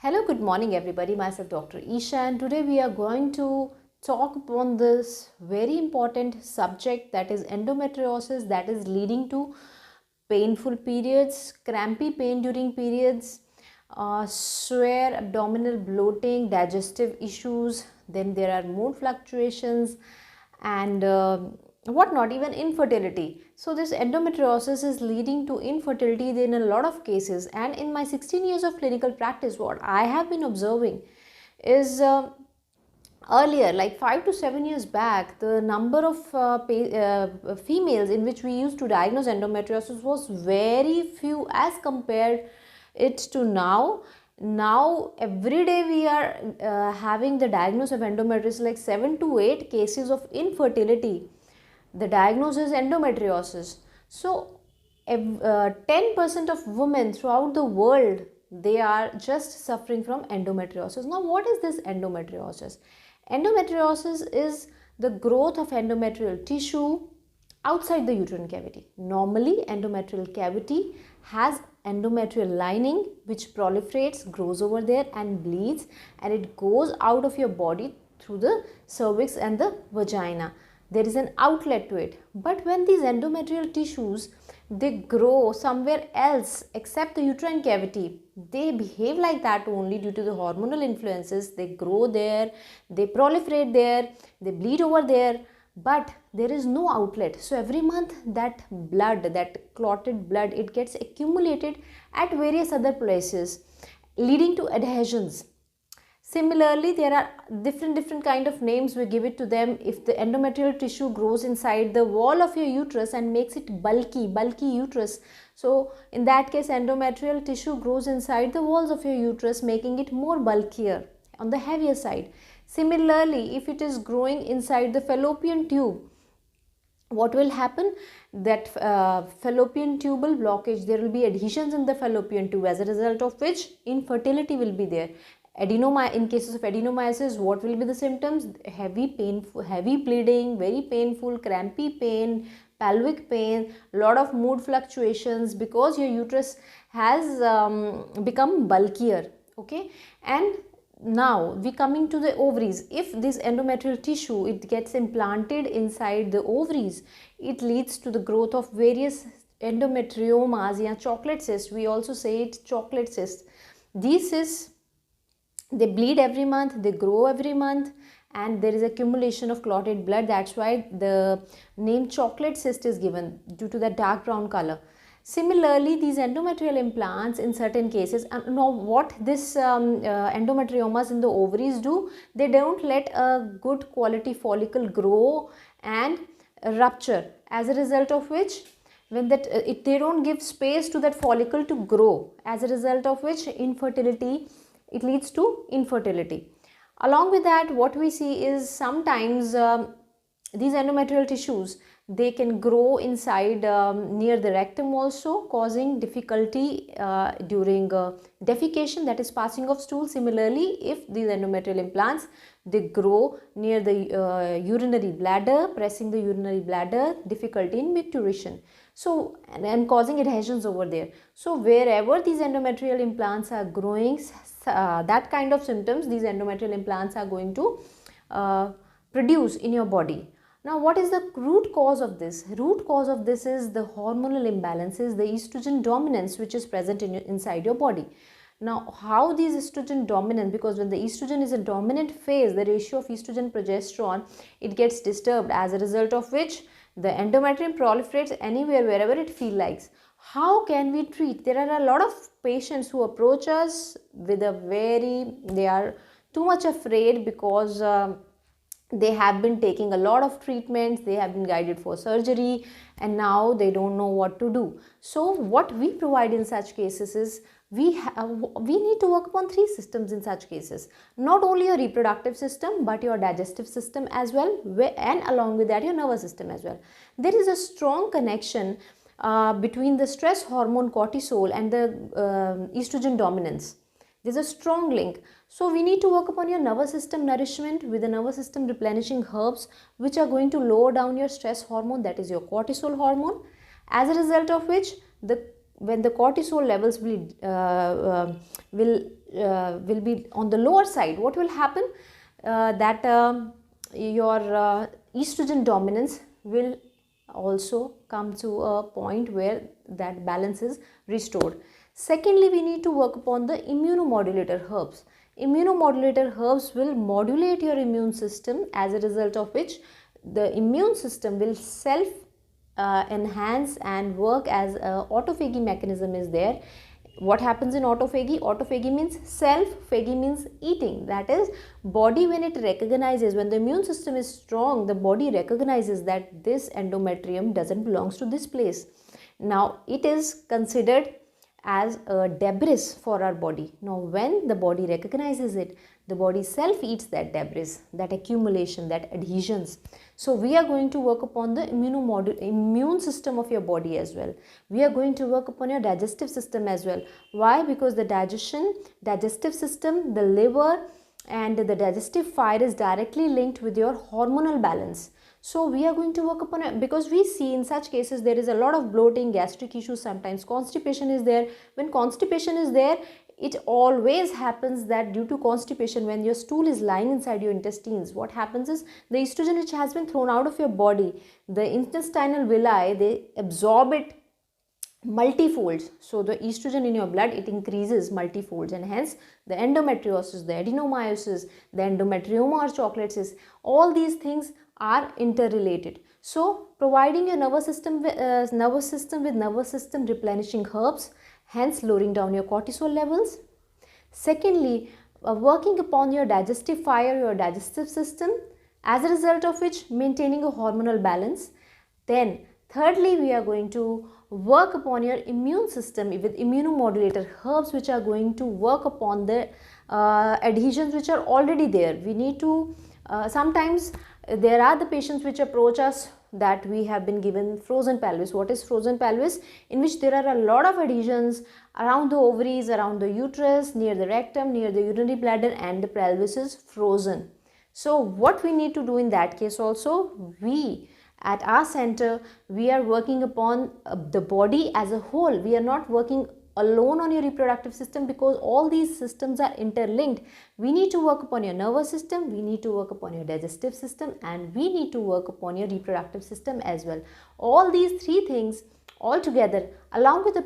Hello, good morning everybody. Myself Dr. Isha, and today we are going to talk upon this very important subject, that is endometriosis, that is leading to painful periods, crampy pain during periods, severe abdominal bloating, digestive issues, then there are mood fluctuations and whatnot, even infertility. So this endometriosis is leading to infertility in a lot of cases, and in my 16 years of clinical practice, what I have been observing is earlier, like 5 to 7 years back, the number of females in which we used to diagnose endometriosis was very few as compared it to now. Now every day we are having the diagnosis of endometriosis, like 7 to 8 cases of infertility. The diagnosis is endometriosis. So 10% of women throughout the world, they are just suffering from endometriosis. Now what is this endometriosis? Endometriosis is the growth of endometrial tissue outside the uterine cavity. Normally endometrial cavity has endometrial lining which proliferates, grows over there and bleeds, and it goes out of your body through the cervix and the vagina. There is an outlet to it. But when these endometrial tissues, they grow somewhere else except the uterine cavity, they behave like that only due to the hormonal influences. They grow there, they proliferate there, they bleed over there, but there is no outlet. So every month that blood, that clotted blood, it gets accumulated at various other places, leading to adhesions. Similarly, there are different kind of names we give it to them. If the endometrial tissue grows inside the wall of your uterus and makes it bulky uterus, so in that case endometrial tissue grows inside the walls of your uterus, making it more bulkier, on the heavier side. Similarly, if it is growing inside the fallopian tube, what will happen? That fallopian tubal blockage, there will be adhesions in the fallopian tube, as a result of which infertility will be there. In cases of adenomyosis, what will be the symptoms? Heavy bleeding, very painful, crampy pain, pelvic pain, lot of mood fluctuations, because your uterus has become bulkier. Okay, and now we coming to the ovaries. If this endometrial tissue, it gets implanted inside the ovaries, it leads to the growth of various endometriomas, yeah, chocolate cysts. We also say it chocolate cysts. These cysts, they bleed every month, they grow every month, and there is accumulation of clotted blood. That's why the name chocolate cyst is given, due to the dark brown color. Similarly, these endometrial implants in certain cases, and now what this endometriomas in the ovaries do, they don't let a good quality follicle grow and rupture, as a result of which, when that they don't give space to that follicle to grow, as a result of which infertility, it leads to infertility. Along with that, what we see is sometimes these endometrial tissues, they can grow inside near the rectum also, causing difficulty during defecation, that is passing of stool. Similarly, if these endometrial implants, they grow near the urinary bladder, pressing the urinary bladder, difficulty in micturition, so and causing adhesions over there. So wherever these endometrial implants are growing, that kind of symptoms these endometrial implants are going to produce in your body. Now what is the root cause of this? Root cause of this is the hormonal imbalances, the estrogen dominance which is present inside your body. Now how these estrogen dominant, because when the estrogen is a dominant phase, the ratio of estrogen progesterone, it gets disturbed, as a result of which the endometrium proliferates anywhere, wherever it feels like. How can we treat? There are a lot of patients who approach us with they are too much afraid, because they have been taking a lot of treatments, they have been guided for surgery, and now they don't know what to do. So what we provide in such cases is, we need to work upon 3 systems in such cases. Not only your reproductive system, but your digestive system as well, and along with that your nervous system as well. There is a strong connection between the stress hormone cortisol and the estrogen dominance. There's a strong link. So we need to work upon your nervous system nourishment with the nervous system replenishing herbs, which are going to lower down your stress hormone, that is your cortisol hormone, as a result of which when the cortisol levels will on the lower side. What will happen? That your estrogen dominance will also come to a point where that balance is restored. Secondly, we need to work upon the immunomodulator herbs. Immunomodulator herbs will modulate your immune system, as a result of which the immune system will self enhance and work as a autophagy mechanism is there. What happens in autophagy? Autophagy means self, phagy means eating. That is, body when it recognizes, when the immune system is strong, the body recognizes that this endometrium doesn't belongs to this place. Now it is considered as a debris for our body. Now when the body recognizes it, the body self eats that debris, that accumulation, that adhesions. So we are going to work upon the immune system of your body as well. We are going to work upon your digestive system as well. Why? Because the digestive system, the liver and the digestive fire is directly linked with your hormonal balance. So we are going to work upon it, because we see in such cases there is a lot of bloating, gastric issues, sometimes constipation is there. When constipation is there, it always happens that due to constipation, when your stool is lying inside your intestines, what happens is the estrogen which has been thrown out of your body, the intestinal villi, they absorb it multifolds. So the estrogen in your blood, it increases multifolds, and hence the endometriosis, the adenomyosis, the endometrioma or chocolate cyst, all these things are interrelated. So providing your nervous system with nervous system replenishing herbs, hence lowering down your cortisol levels. Secondly, working upon your digestive fire, your digestive system, as a result of which maintaining a hormonal balance. Then thirdly, we are going to work upon your immune system with immunomodulator herbs, which are going to work upon the adhesions which are already there. We need to sometimes there are the patients which approach us that we have been given frozen pelvis. What is frozen pelvis? In which there are a lot of adhesions around the ovaries, around the uterus, near the rectum, near the urinary bladder, and the pelvis is frozen. So what we need to do in that case also, we at our center, we are working upon the body as a whole. We are not working alone on your reproductive system, because all these systems are interlinked. We need to work upon your nervous system, we need to work upon your digestive system, and we need to work upon your reproductive system as well. All these three things all together, along with the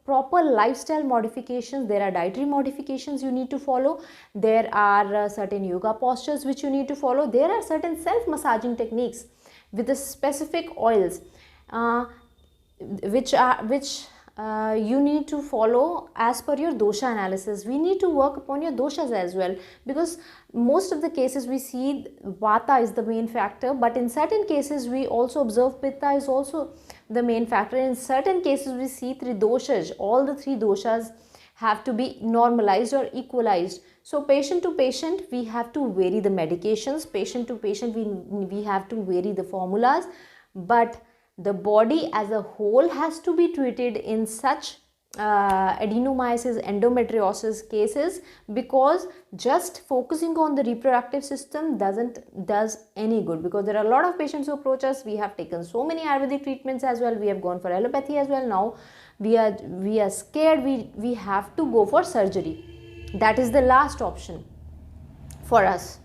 proper lifestyle modifications. There are dietary modifications you need to follow. There are certain yoga postures which you need to follow. There are certain self-massaging techniques with the specific oils which you need to follow as per your dosha analysis. We need to work upon your doshas as well, because most of the cases we see vata is the main factor, but in certain cases we also observe pitta is also the main factor. In certain cases we see three doshas. All the three doshas have to be normalized or equalized. So patient to patient we have to vary the medications, patient to patient we have to vary the formulas, but the body as a whole has to be treated in such adenomyosis, endometriosis cases, because just focusing on the reproductive system does any good, because there are a lot of patients who approach us. We have taken so many Ayurvedic treatments as well, we have gone for allopathy as well. Now we are scared, we have to go for surgery. That is the last option for us,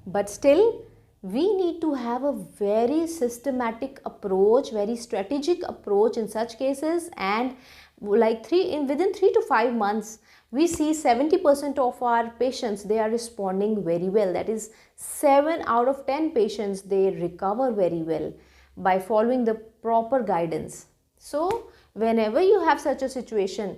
but still we need to have a very systematic approach, very strategic approach in such cases. And like within 3 to 5 months we see 70% of our patients, they are responding very well. That is 7 out of 10 patients, they recover very well by following the proper guidance. So whenever you have such a situation,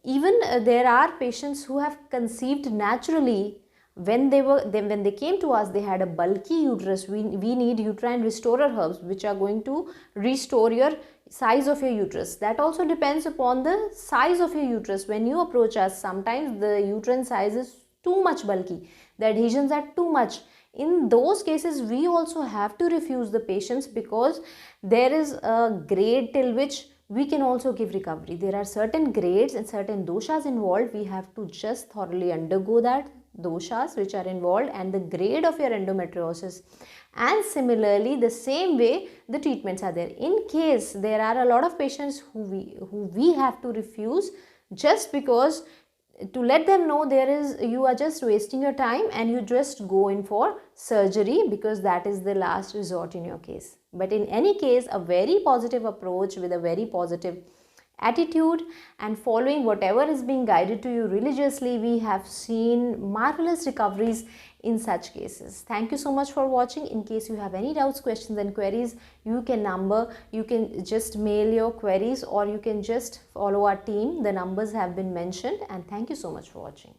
even there are patients who have conceived naturally. When they came to us, they had a bulky uterus. We need uterine restorer herbs which are going to restore your size of your uterus. That also depends upon the size of your uterus. When you approach us, sometimes the uterine size is too much bulky, the adhesions are too much. In those cases we also have to refuse the patients, because there is a grade till which we can also give recovery. There are certain grades and certain doshas involved. We have to just thoroughly undergo that doshas which are involved and the grade of your endometriosis, and similarly the same way the treatments are there. In case there are a lot of patients who we have to refuse just because to let them know you are just wasting your time and you just go in for surgery because that is the last resort in your case. But in any case, a very positive approach with a very positive attitude and following whatever is being guided to you religiously, we have seen marvelous recoveries in such cases. Thank you so much for watching. In case you have any doubts, questions and queries, you can just mail your queries or you can just follow our team. The numbers have been mentioned, and thank you so much for watching.